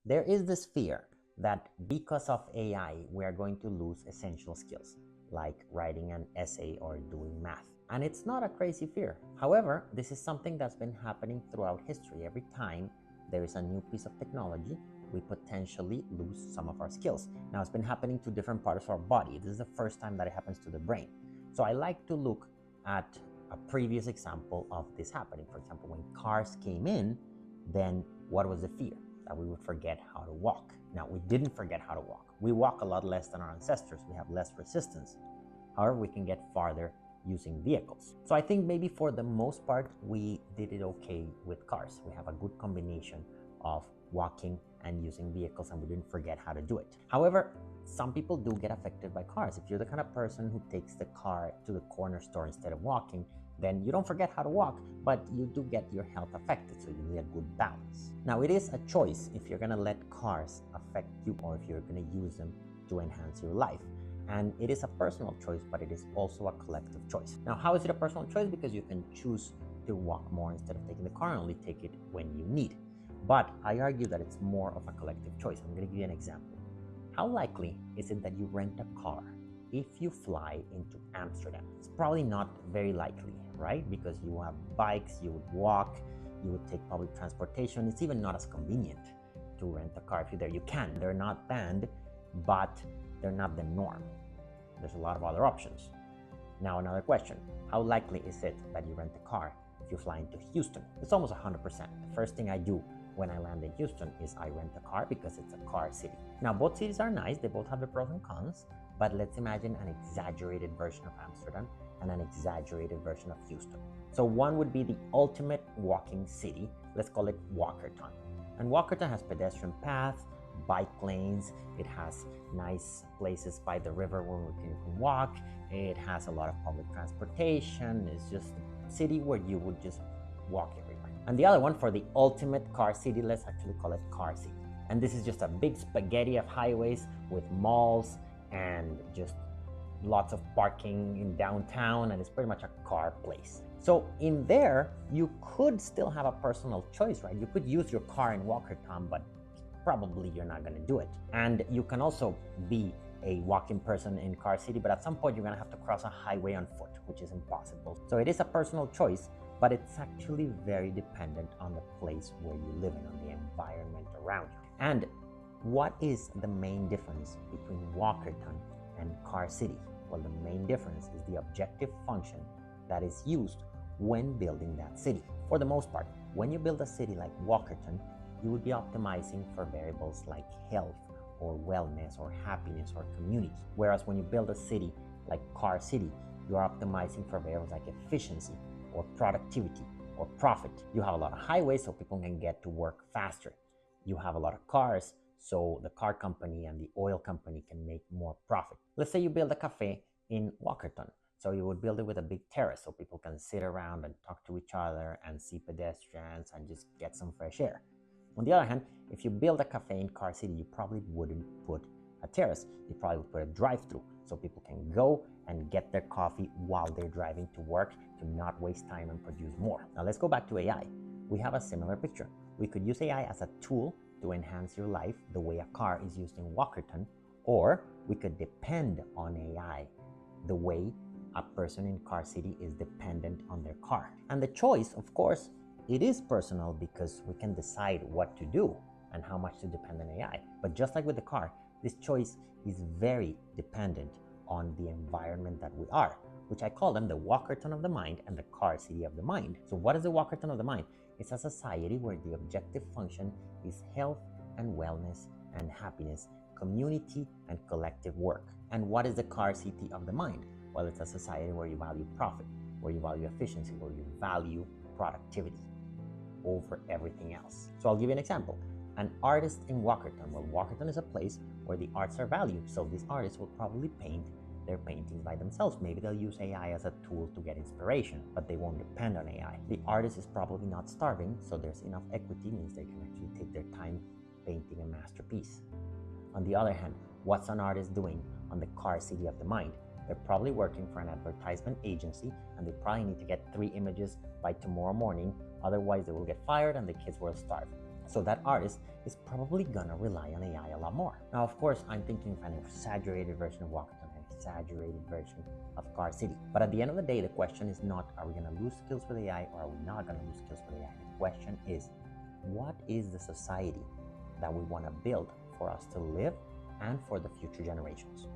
There is this fear that because of AI, we are going to lose essential skills like writing an essay or doing math. And it's not a crazy fear. However, this is something that's been happening throughout history. Every time there is a new piece of technology, we potentially lose some of our skills. Now, it's been happening to different parts of our body. This is the first time that it happens to the brain. So I like to look at a previous example of this happening. For example, when cars came in, then what was the fear? That we would forget how to walk. Now, we didn't forget how to walk. We walk a lot less than our ancestors. We have less resistance. However, we can get farther using vehicles. So I think maybe for the most part, we did it okay with cars. We have a good combination of walking and using vehicles, and we didn't forget how to do it. However, some people do get affected by cars. If you're the kind of person who takes the car to the corner store instead of walking, then you don't forget how to walk, but you do get your health affected, so you need a good balance. Now, it is a choice if you're gonna let cars affect you or if you're gonna use them to enhance your life. And it is a personal choice, but it is also a collective choice. Now, how is it a personal choice? Because you can choose to walk more instead of taking the car and only take it when you need. But I argue that it's more of a collective choice. I'm gonna give you an example. How likely is it that you rent a car if you fly into Amsterdam? It's probably not very likely, right? Because you have bikes, you would walk, you would take public transportation. It's even not as convenient to rent a car if you're there. You can, they're not banned, but they're not the norm. There's a lot of other options. Now, another question. How likely is it that you rent a car if you fly into Houston? It's almost 100%. The first thing I do when I land in Houston is I rent a car because it's a car city. Now, both cities are nice. They both have their pros and cons, but let's imagine an exaggerated version of Amsterdam and an exaggerated version of Houston. So one would be the ultimate walking city. Let's call it Walkerton. And Walkerton has pedestrian paths, bike lanes, it has nice places by the river where we can walk, it has a lot of public transportation, it's just a city where you would just walk everywhere. And the other one, for the ultimate car city, let's actually call it Car City. And this is just a big spaghetti of highways with malls and just lots of parking in downtown, and it's pretty much a car place. So in there, you could still have a personal choice, right? You could use your car in Walkerton, but probably you're not going to do it. And you can also be a walking person in Car City, but at some point you're going to have to cross a highway on foot, which is impossible. So it is a personal choice, but it's actually very dependent on the place where you live in, on the environment around you. And what is the main difference between Walkerton and Car City? Well, the main difference is the objective function that is used when building that city. For the most part, when you build a city like Walkerton, you would be optimizing for variables like health or wellness or happiness or community. Whereas when you build a city like Car City, you are optimizing for variables like efficiency or productivity or profit. You have a lot of highways so people can get to work faster. You have a lot of cars so the car company and the oil company can make more profit. Let's say you build a cafe in Walkerton. So you would build it with a big terrace so people can sit around and talk to each other and see pedestrians and just get some fresh air. On the other hand, if you build a cafe in Car City, you probably wouldn't put a terrace. You probably would put a drive-through so people can go and get their coffee while they're driving to work to not waste time and produce more. Now let's go back to AI. We have a similar picture. We could use AI as a tool to enhance your life the way a car is used in Walkerton, or we could depend on AI the way a person in Car City is dependent on their car. And the choice, of course, it is personal because we can decide what to do and how much to depend on AI. But just like with the car, this choice is very dependent on the environment that we are, which I call them the Walkerton of the mind and the Car City of the mind. So what is the Walkerton of the mind? It's a society where the objective function is health and wellness and happiness, community and collective work. And what is the Car City of the mind? Well, it's a society where you value profit, where you value efficiency, where you value productivity over everything else. So I'll give you an example. An artist in Walkerton. Well, Walkerton is a place where the arts are valued, so these artists will probably paint their paintings by themselves. Maybe they'll use AI as a tool to get inspiration, but they won't depend on AI. The artist is probably not starving, so there's enough equity, means they can actually take their time painting a masterpiece. On the other hand, what's an artist doing on the Car City of the mind? They're probably working for an advertisement agency and they probably need to get 3 images by tomorrow morning, otherwise they will get fired and the kids will starve. So that artist is probably gonna rely on AI a lot more. Now, of course, I'm thinking of an exaggerated version of Walkathon, an exaggerated version of Car City. But at the end of the day, the question is not, are we gonna lose skills with AI or are we not gonna lose skills with AI? The question is, what is the society that we wanna build for us to live and for the future generations?